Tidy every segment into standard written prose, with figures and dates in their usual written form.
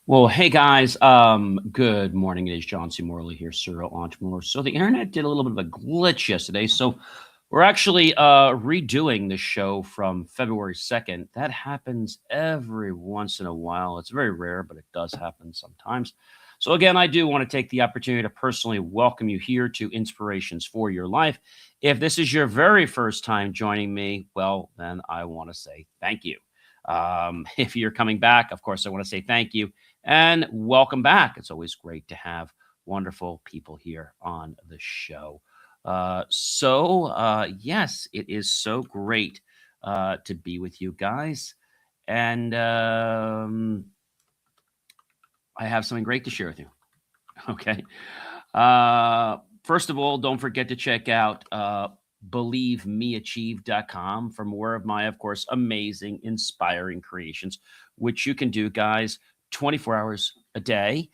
Well, hey guys, good morning. It is John C. Morley here, serial entrepreneur. So the internet did a little bit of a glitch yesterday, so we're actually redoing the show from February 2nd. That happens every once in a while. It's very rare, but it does happen sometimes. So again, I do want to take the opportunity to personally welcome you here to Inspirations for Your Life. If this is your very first time joining me, well, then I want to say thank you. If you're coming back, of course, I want to say thank you and welcome back. It's always great to have wonderful people here on the show. Yes, it is so great to be with you guys. And I have something great to share with you. Okay. First of all, don't forget to check out believemeachieve.com for more of my, of course, amazing, inspiring creations, which you can do, guys, 24 hours a day.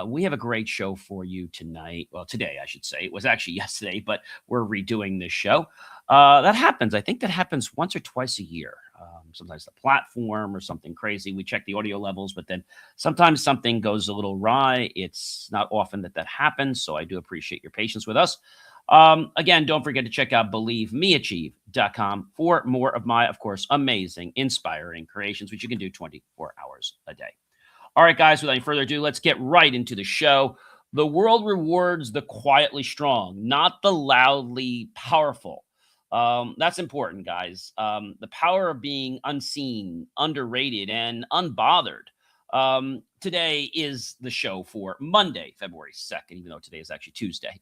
We have a great show for you tonight. Well, today, I should say. It was actually yesterday, but we're redoing this show. That happens. I think that happens once or twice a year. Sometimes the platform or something crazy. We check the audio levels, but then sometimes something goes a little awry. It's not often that happens, so I do appreciate your patience with us. Again, don't forget to check out believemeachieve.com for more of my, of course, amazing, inspiring creations, which you can do 24 hours a day. All right, guys, without any further ado, let's get right into the show. The world rewards the quietly strong, not the loudly powerful. That's important, guys. The power of being unseen, underrated, and unbothered. Today is the show for Monday, February 2nd, even though today is actually Tuesday.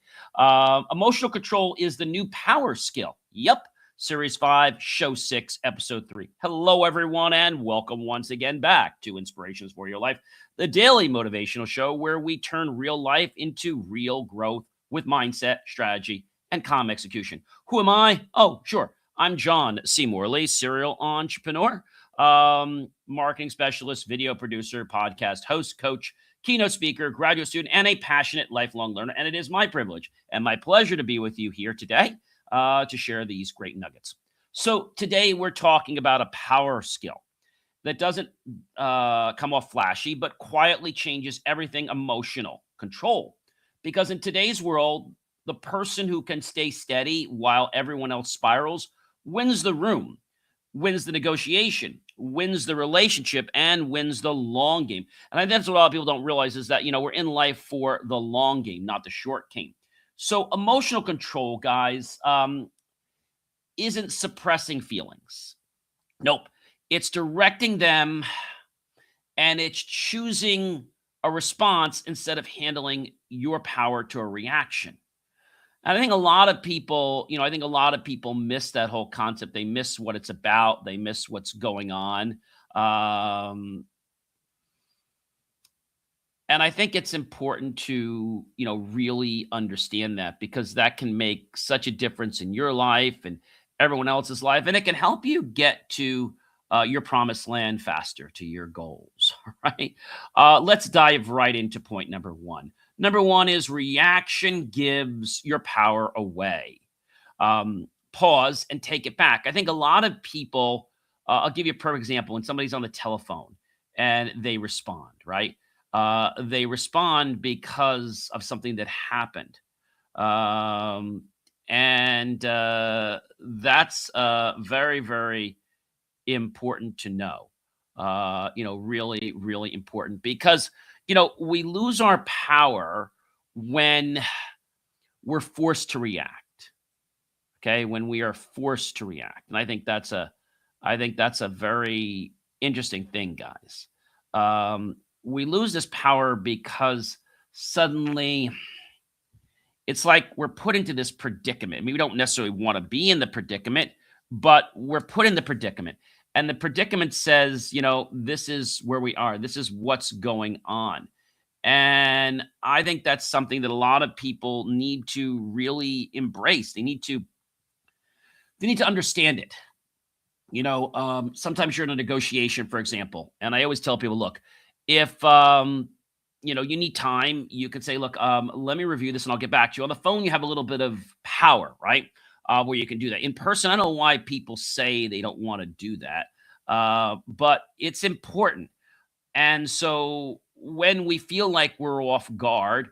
Emotional control is the new power skill. Yep. Series 5, Show 6, Episode 3. Hello, everyone, and welcome once again back to Inspirations for Your Life, the daily motivational show where we turn real life into real growth with mindset, strategy, and calm execution. Who am I? Oh, sure. I'm John C. Morley, serial entrepreneur, marketing specialist, video producer, podcast host, coach, keynote speaker, graduate student, and a passionate lifelong learner. And it is my privilege and my pleasure to be with you here today to share these great nuggets. So today we're talking about a power skill that doesn't come off flashy, but quietly changes everything: emotional control. Because in today's world, the person who can stay steady while everyone else spirals wins the room, wins the negotiation, wins the relationship, and wins the long game. And I think that's what a lot of people don't realize is that, we're in life for the long game, not the short game. So emotional control, guys, isn't suppressing feelings. Nope. It's directing them and it's choosing a response instead of handling your power to a reaction. And I think a lot of people, miss that whole concept. They miss what it's about. They miss what's going on. And I think it's important to, really understand that, because that can make such a difference in your life and everyone else's life. And it can help you get to your promised land faster, to your goals. All right. Let's dive right into point number one. Number one is reaction gives your power away. Pause and take it back. I think a lot of people, I'll give you a perfect example. When somebody's on the telephone and they respond, right? They respond because of something that happened. That's very, very important to know. Really, really important, because, we lose our power when we're forced to react. Okay. When we are forced to react. And I think that's a very interesting thing, guys. We lose this power because suddenly it's like we're put into this predicament. I mean, we don't necessarily want to be in the predicament, but we're put in the predicament. And the predicament says, this is where we are. This is what's going on. And I think that's something that a lot of people need to really embrace. They need to understand it. Sometimes you're in a negotiation, for example, and I always tell people, look, if you need time, you could say, look, let me review this and I'll get back to you. On the phone, you have a little bit of power, right? Where you can do that. In person, I don't know why people say they don't want to do that. but it's important. And so when we feel like we're off guard,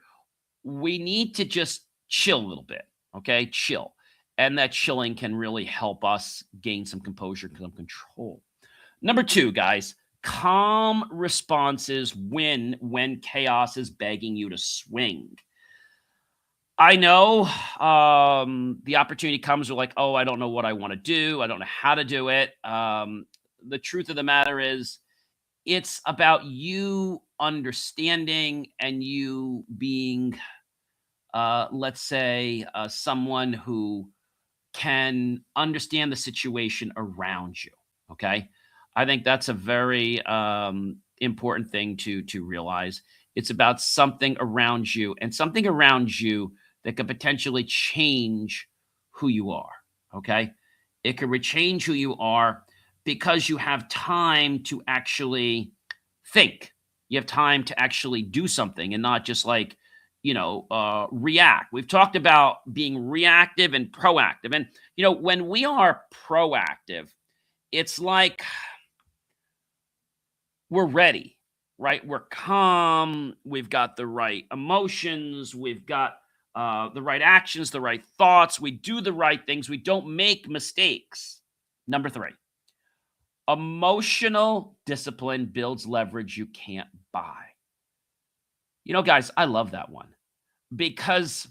we need to just chill a little bit. Okay, chill. And that chilling can really help us gain some composure, some control. Number two, guys, calm responses win when chaos is begging you to swing. I know the opportunity comes with like, oh, I don't know what I want to do. I don't know how to do it. The truth of the matter is, it's about you understanding and you being, let's say, someone who can understand the situation around you. Okay. I think that's a very important thing to realize. It's about something around you and something around you that could potentially change who you are. Okay. It could change who you are because you have time to actually think. You have time to actually do something and not just like, react. We've talked about being reactive and proactive. And, when we are proactive, it's like we're ready, right? We're calm. We've got the right emotions. We've got the right actions, the right thoughts. We do the right things. We don't make mistakes. Number three, emotional discipline builds leverage you can't buy. Guys, I love that one because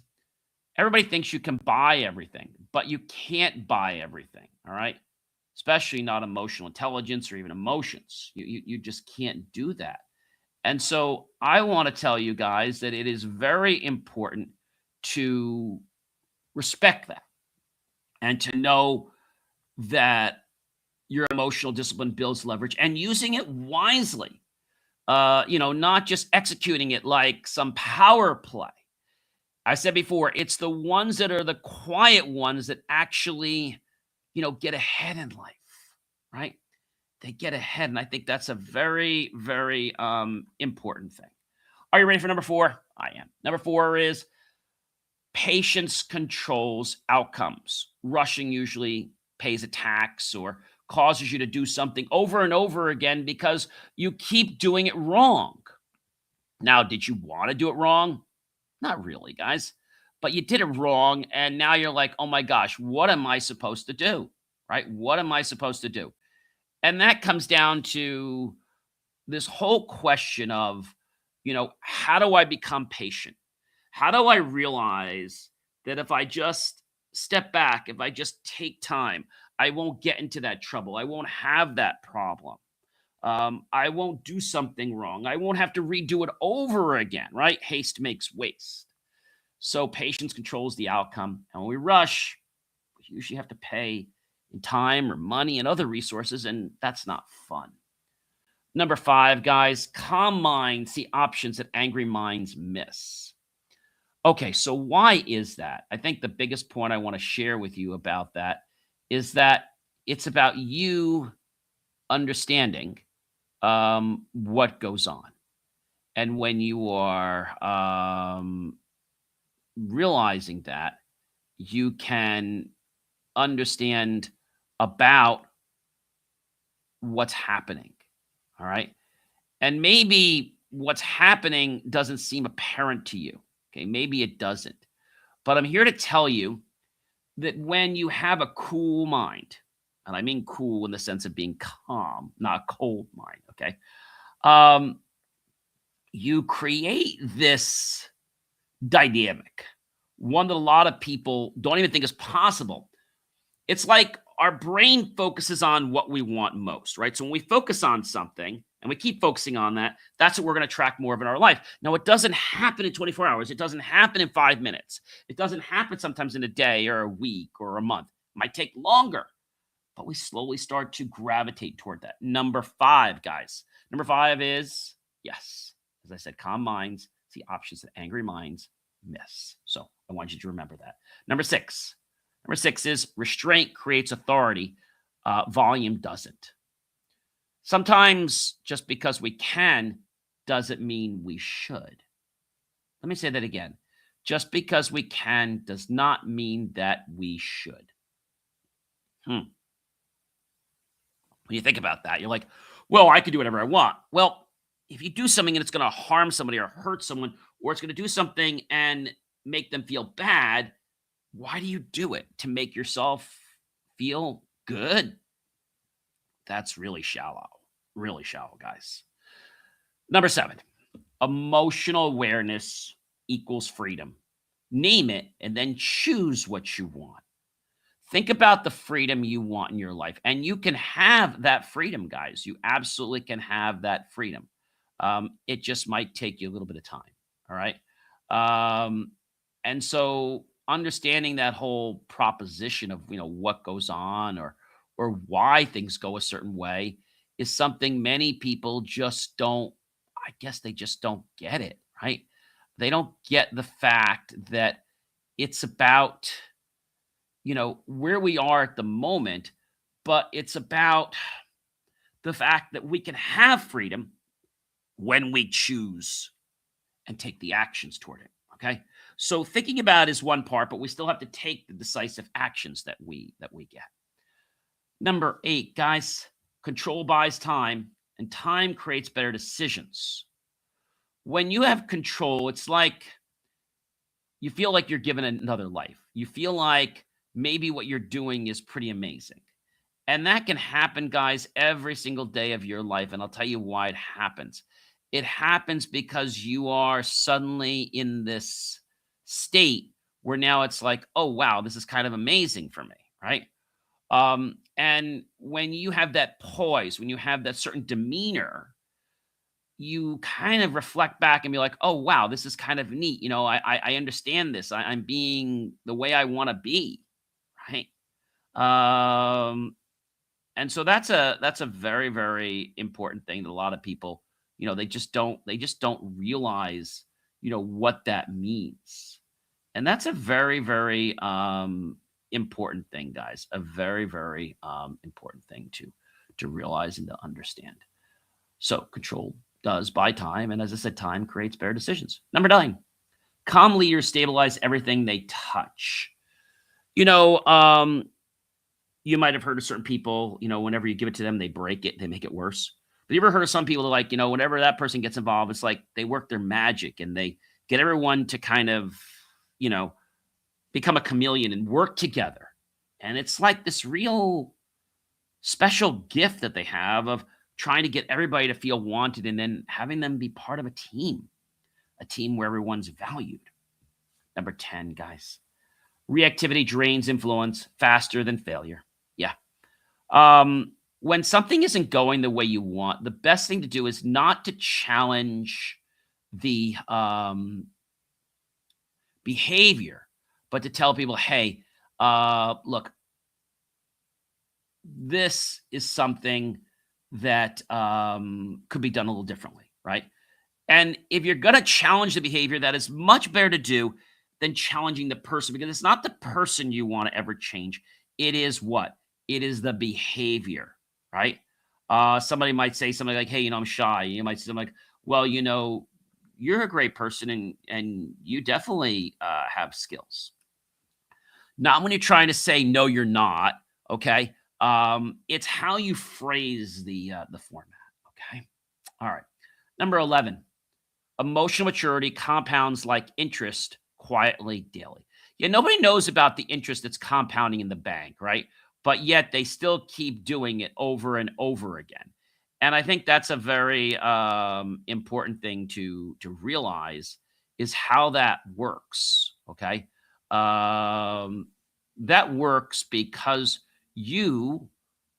everybody thinks you can buy everything, but you can't buy everything. All right. Especially not emotional intelligence or even emotions. You just can't do that. And so I want to tell you guys that it is very important to respect that and to know that your emotional discipline builds leverage and using it wisely. Not just executing it like some power play. I said before, it's the ones that are the quiet ones that actually, get ahead in life, right? They get ahead. And I think that's a very, very important thing. Are you ready for number four? I am. Number four is patience controls outcomes. Rushing usually pays a tax or causes you to do something over and over again because you keep doing it wrong. Now, did you want to do it wrong? Not really, guys. But you did it wrong. And now you're like, oh my gosh, what am I supposed to do? Right? What am I supposed to do? And that comes down to this whole question of, how do I become patient? How do I realize that if I just step back, if I just take time, I won't get into that trouble. I won't have that problem. I won't do something wrong. I won't have to redo it over again, right? Haste makes waste. So patience controls the outcome. And when we rush, we usually have to pay in time or money and other resources, and that's not fun. Number five, guys, calm minds see options that angry minds miss. Okay, so why is that? I think the biggest point I want to share with you about that is that it's about you understanding what goes on. And when you are realizing that, you can understand about what's happening. All right. And maybe what's happening doesn't seem apparent to you. Okay. Maybe it doesn't. But I'm here to tell you that when you have a cool mind, and I mean cool in the sense of being calm, not a cold mind. Okay. You create this dynamic, one that a lot of people don't even think is possible. It's like our brain focuses on what we want most, right? So when we focus on something and we keep focusing on that, that's what we're going to track more of in our life. Now, it doesn't happen in 24 hours. It doesn't happen in 5 minutes. It doesn't happen sometimes in a day or a week or a month. It might take longer, but we slowly start to gravitate toward that. Number five, guys. Number five is, yes, as I said, calm minds see options that angry minds miss. So I want you to remember that. Number six. Number six is restraint creates authority. Volume doesn't. Sometimes just because we can doesn't mean we should. Let me say that again. Just because we can does not mean that we should. When you think about that, you're like, well, I can do whatever I want. Well, if you do something and it's going to harm somebody or hurt someone, or it's going to do something and make them feel bad, why do you do it? To make yourself feel good? That's really shallow, guys. Number 7, emotional awareness equals freedom. Name it and then choose what you want. Think about the freedom you want in your life, and you can have that freedom, guys. You absolutely can have that freedom. It just might take you a little bit of time. All right. Um, and so understanding that whole proposition of what goes on or why things go a certain way is something many people just don't. I guess they just don't get it. Right. They don't get the fact that it's about where we are at the moment, but it's about the fact that we can have freedom when we choose and take the actions toward it. Okay. So thinking about is one part, but we still have to take the decisive actions that we get. Number 8, guys, control buys time and time creates better decisions. When you have control, it's like you feel like you're given another life. You feel like maybe what you're doing is pretty amazing. And that can happen, guys, every single day of your life. And I'll tell you why it happens. It happens because you are suddenly in this state where now it's like, oh, wow, this is kind of amazing for me, right? And when you have that poise, when you have that certain demeanor, you kind of reflect back and be like, oh, wow, this is kind of neat. I understand this. I'm being the way I want to be, right? Um, and so that's a very, very important thing that a lot of people, they just don't realize, what that means. And that's a very, very important thing, guys. A very, very important thing to realize and to understand. So control does buy time, and as I said, time creates better decisions. Number 9, calm leaders stabilize everything they touch. You know, um, you might have heard of certain people, whenever you give it to them, they break it, they make it worse. But you ever heard of some people that like, whenever that person gets involved, it's like they work their magic and they get everyone to kind of, you know, become a chameleon and work together. And it's like this real special gift that they have of trying to get everybody to feel wanted and then having them be part of a team where everyone's valued. Number 10, guys, reactivity drains influence faster than failure. Yeah. When something isn't going the way you want, the best thing to do is not to challenge the behavior, but to tell people, hey, look, this is something that could be done a little differently, right? And if you're going to challenge the behavior, that is much better to do than challenging the person because it's not the person you want to ever change. It is what? It is the behavior, right? Somebody might say something like, hey, I'm shy. You might say something like, well, you're a great person and you definitely have skills. Not when you're trying to say, no, you're not. Okay. It's how you phrase the format. Okay. All right. Number 11. Emotional maturity compounds like interest quietly daily. Yeah, nobody knows about the interest that's compounding in the bank, right? But yet they still keep doing it over and over again. And I think that's a very important thing to realize is how that works. Okay, um, that works because you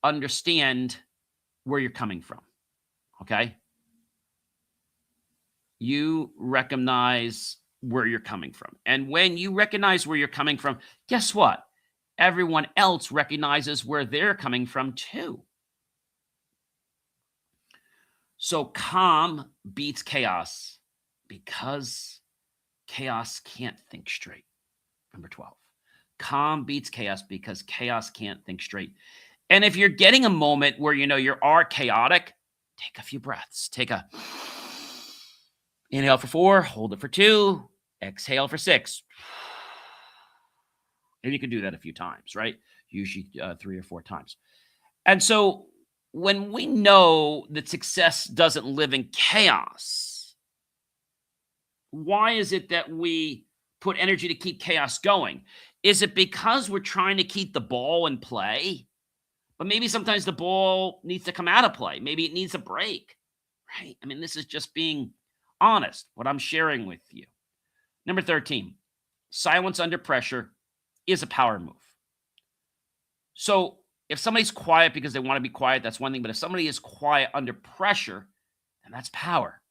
understand where you're coming from. Okay, you recognize where you're coming from. And when you recognize where you're coming from, guess what? Everyone else recognizes where they're coming from too. So calm beats chaos because chaos can't think straight. Number 12. Calm beats chaos because chaos can't think straight. And if you're getting a moment where you are chaotic, take a few breaths. Take a inhale for 4, hold it for 2, exhale for 6. And you can do that a few times, right? Usually 3 or 4 times. And so when we know that success doesn't live in chaos, why is it that we put energy to keep chaos going? Is it because we're trying to keep the ball in play? But maybe sometimes the ball needs to come out of play. Maybe it needs a break, right? I mean, this is just being honest, what I'm sharing with you. Number 13, silence under pressure is a power move. So if somebody's quiet because they want to be quiet, that's one thing. But if somebody is quiet under pressure, then that's power.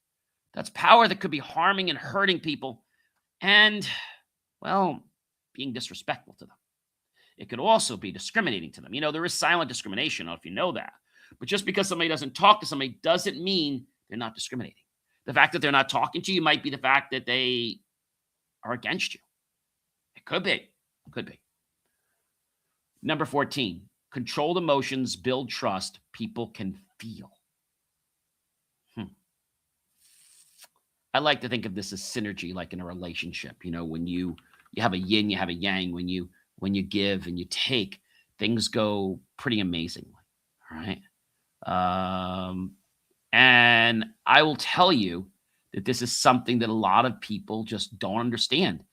That's power that could be harming and hurting people and, well, being disrespectful to them. It could also be discriminating to them. There is silent discrimination. I don't know if you know that. But just because somebody doesn't talk to somebody doesn't mean they're not discriminating. The fact that they're not talking to you might be the fact that they are against you. It could be. Could be. Number 14, controlled emotions build trust people can feel. I like to think of this as synergy, like in a relationship. When you have a yin, you have a yang. When you give and you take, things go pretty amazingly. All right. And I will tell you that this is something that a lot of people just don't understand.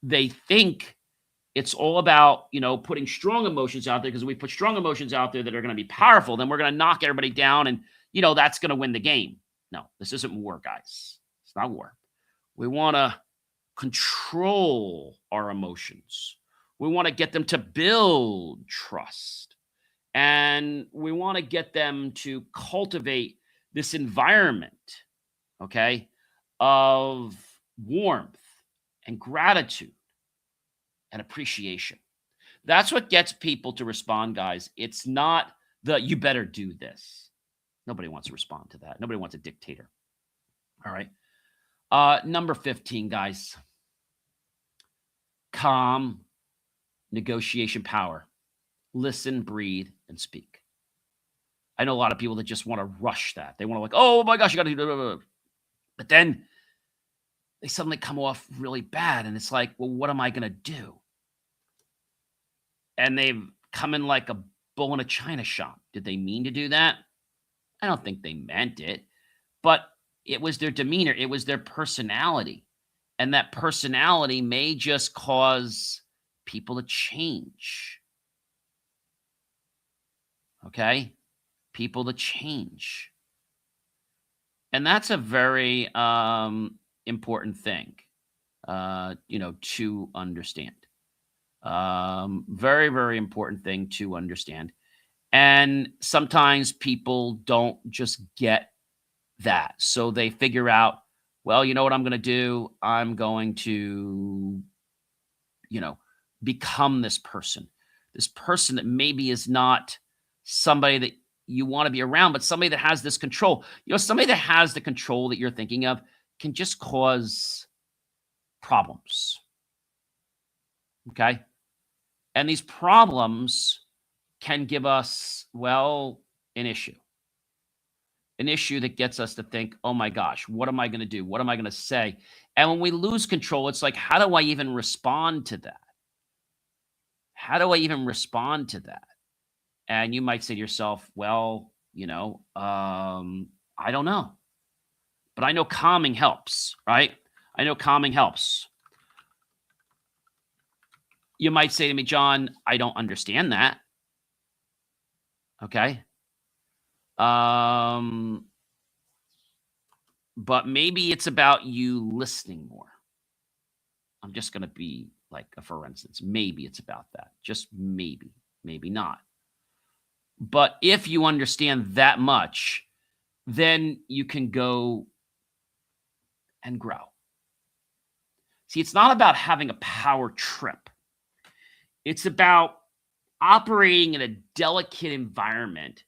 They think it's all about, putting strong emotions out there, because we put strong emotions out there that are going to be powerful, then we're going to knock everybody down and, that's going to win the game. No, this isn't war, guys. It's not war. We want to control our emotions. We want to get them to build trust. And we want to get them to cultivate this environment, okay, of warmth and gratitude and appreciation. That's what gets people to respond, guys. It's not you better do this. Nobody wants to respond to that. Nobody wants a dictator. All right. Number 15, guys. Calm, negotiation power. Listen, breathe, and speak. I know a lot of people that just want to rush that. They want to oh my gosh, you got to do that. But then they suddenly come off really bad. And it's like, well, what am I going to do? And they've come in like a bull in a china shop. Did they mean to do that? I don't think they meant it. But it was their demeanor. It was their personality. And that personality may just cause people to change. Okay? People to change. And that's a very important thing, to understand. Very, very important thing to understand. And sometimes people don't just get that. So they figure out, well, you know what I'm going to do? I'm going to, become this person that maybe is not somebody that you want to be around, but somebody that has this control. Somebody that has the control that you're thinking of can just cause problems. Okay. And these problems can give us, well, an issue that gets us to think, oh my gosh, what am I going to do? What am I going to say? And when we lose control, it's like, how do I even respond to that? How do I even respond to that? And you might say to yourself, well, I don't know. But I know calming helps, right? I know calming helps. You might say to me, John, I don't understand that. Okay. But maybe it's about you listening more. I'm just going to be like, for instance, maybe it's about that. Just maybe not. But if you understand that much, then you can go and grow. See, it's not about having a power trip. It's about operating in a delicate environment,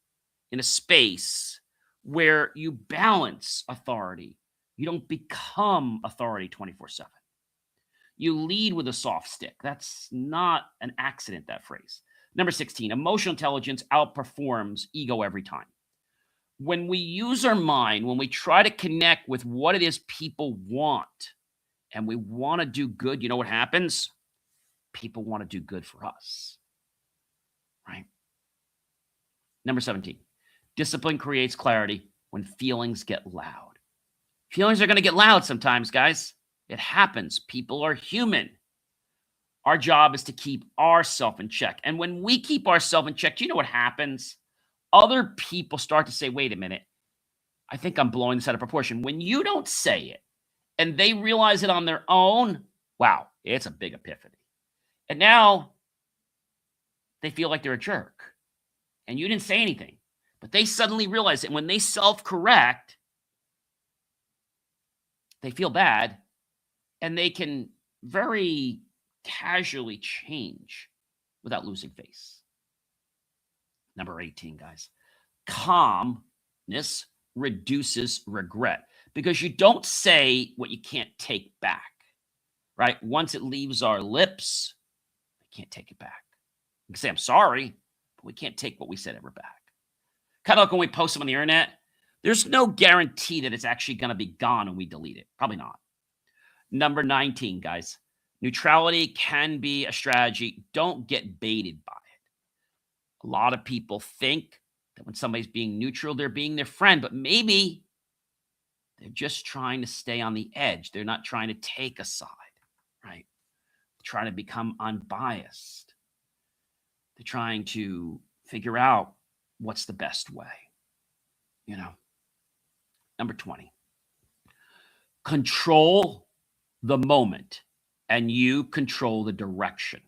in a space where you balance authority. You don't become authority 24/7. You lead with a soft stick. That's not an accident, that phrase. Number 16, emotional intelligence outperforms ego every time. When we use our mind, when we try to connect with what it is people want, and we want to do good, you know what happens? People want to do good for us. Right? Number 17, Discipline creates clarity when feelings get loud. Feelings are going to get loud sometimes, guys. It happens. People are human. Our job is to keep ourselves in check. And when we keep ourselves in check, do you know what happens? Other people start to say, wait a minute, I think I'm blowing this out of proportion. When you don't say it and they realize it on their own, wow, it's a big epiphany. And now they feel like they're a jerk. And you didn't say anything. But they suddenly realize that when they self-correct, they feel bad, and they can very casually change without losing face. Number 18, guys. Calmness reduces regret because you don't say what you can't take back, right? Once it leaves our lips, we can't take it back. We can say, I'm sorry, but we can't take what we said ever back. Kind of like when we post them on the internet, there's no guarantee that it's actually going to be gone when we delete it. Probably not. Number 19, guys. Neutrality can be a strategy. Don't get baited by it. A lot of people think that when somebody's being neutral, they're being their friend, but maybe they're just trying to stay on the edge. They're not trying to take a side, right? They're trying to become unbiased. They're trying to figure out what's the best way, you know. Number 20. Control the moment and you control the direction.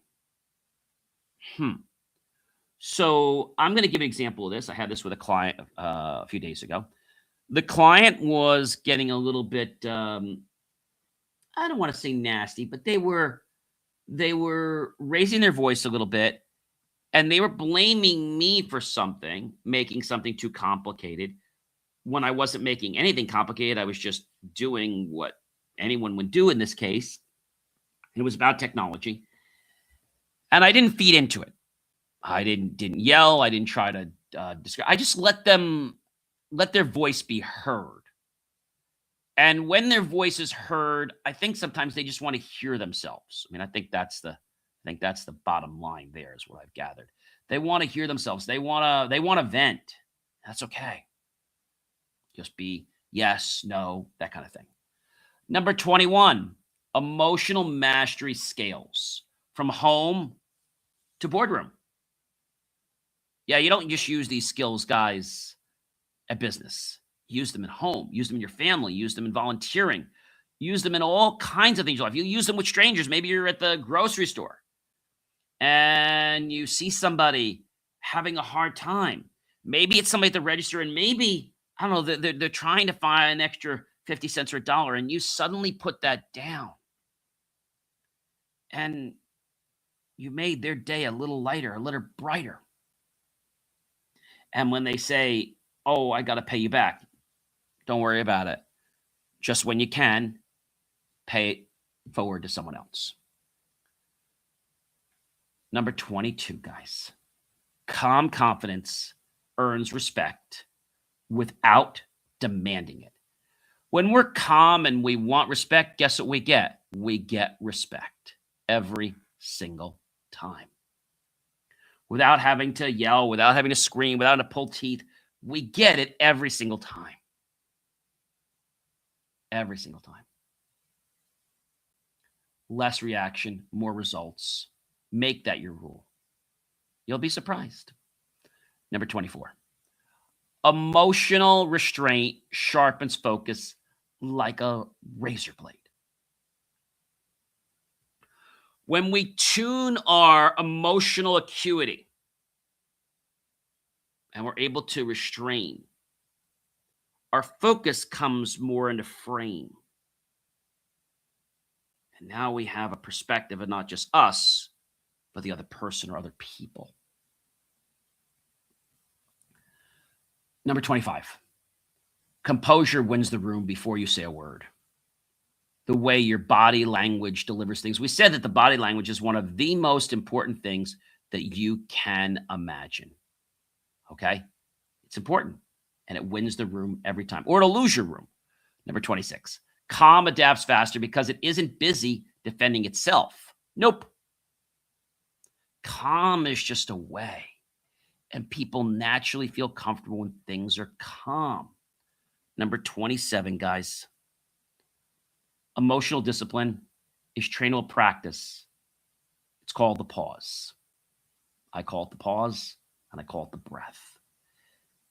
So I'm going to give an example of this. I had this with a client a few days ago. The client was getting a little bit, I don't want to say nasty, but they were raising their voice a little bit, and they were blaming me for something, making something too complicated. When I wasn't making anything complicated, I was just doing what anyone would do in this case. It was about technology. And I didn't feed into it. I didn't yell. I didn't try to describe. I just let their voice be heard. And when their voice is heard, I think sometimes they just want to hear themselves. I mean, I think that's the bottom line there is what I've gathered. They want to hear themselves. They want to vent. That's okay. Just be yes, no, that kind of thing. Number 21, emotional mastery scales from home to boardroom. Yeah, you don't just use these skills, guys, at business. Use them at home. Use them in your family. Use them in volunteering. Use them in all kinds of things in your life. You use them with strangers. Maybe you're at the grocery store and you see somebody having a hard time. Maybe it's somebody at the register, and maybe, I don't know, they're trying to find an extra 50 cents or $1, and you suddenly put that down. And you made their day a little lighter, a little brighter. And when they say, oh, I got to pay you back, don't worry about it. Just when you can, pay it forward to someone else. Number 22, guys. Calm confidence earns respect without demanding it. When we're calm and we want respect, guess what we get? We get respect every single time. Without having to yell, without having to scream, without having to pull teeth, we get it every single time. Every single time. Less reaction, more results. Make that your rule. You'll be surprised. Number 24. Emotional restraint sharpens focus like a razor blade. When we tune our emotional acuity and we're able to restrain, our focus comes more into frame. And now we have a perspective of not just us, but the other person or other people. Number 25. Composure wins the room before you say a word. The way your body language delivers things. We said that the body language is one of the most important things that you can imagine. Okay? It's important. And it wins the room every time. Or it'll lose your room. Number 26. Calm adapts faster because it isn't busy defending itself. Nope. Calm is just a way. And people naturally feel comfortable when things are calm. Number 27, guys, emotional discipline is trainable practice. It's called the pause. I call it the pause, and I call it the breath.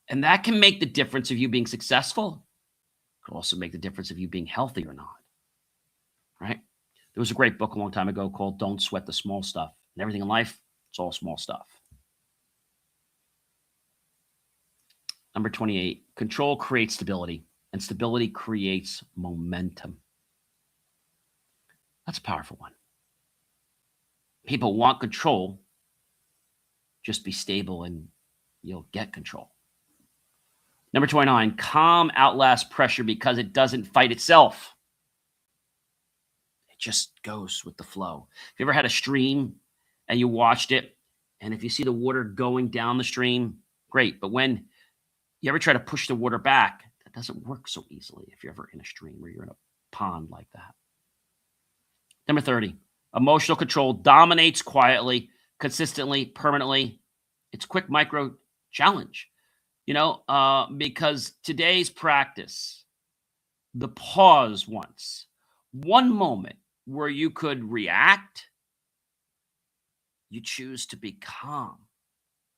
And that can make the difference of you being successful. It could also make the difference of you being healthy or not, right? There was a great book a long time ago called Don't Sweat the Small Stuff. And everything in life, it's all small stuff. Number 28, control creates stability, and stability creates momentum. That's a powerful one. People want control. Just be stable and you'll get control. Number 29, calm outlasts pressure because it doesn't fight itself. It just goes with the flow. Have you ever had a stream and you watched it, and if you see the water going down the stream, great. But when you ever try to push the water back, that doesn't work so easily if you're ever in a stream or you're in a pond like that. Number 30, emotional control dominates quietly, consistently, permanently. It's quick micro challenge, because today's practice, the pause once, one moment where you could react, you choose to be calm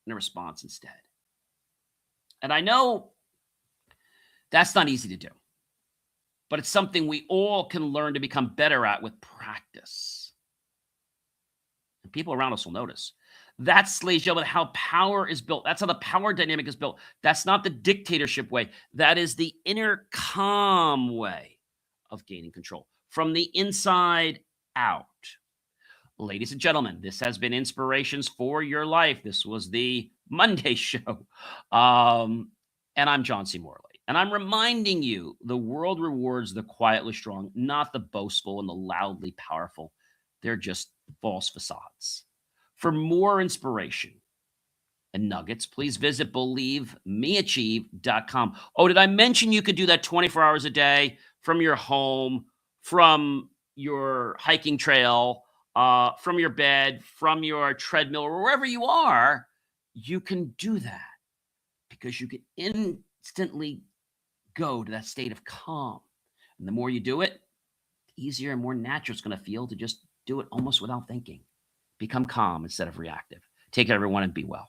in a response instead. And I know that's not easy to do, but it's something we all can learn to become better at with practice. And people around us will notice. That's, ladies and gentlemen, how power is built. That's how the power dynamic is built. That's not the dictatorship way. That is the inner calm way of gaining control from the inside out. Ladies and gentlemen, this has been Inspirations for Your Life. This was the Monday show. And I'm John C. Morley. And I'm reminding you, the world rewards the quietly strong, not the boastful and the loudly powerful. They're just false facades. For more inspiration and nuggets, please visit believemeachieve.com. Oh, did I mention you could do that 24 hours a day from your home, from your hiking trail, from your bed, from your treadmill, or wherever you are? You can do that because you can instantly go to that state of calm. And the more you do it, the easier and more natural it's going to feel to just do it almost without thinking. Become calm instead of reactive. Take care, everyone, and be well.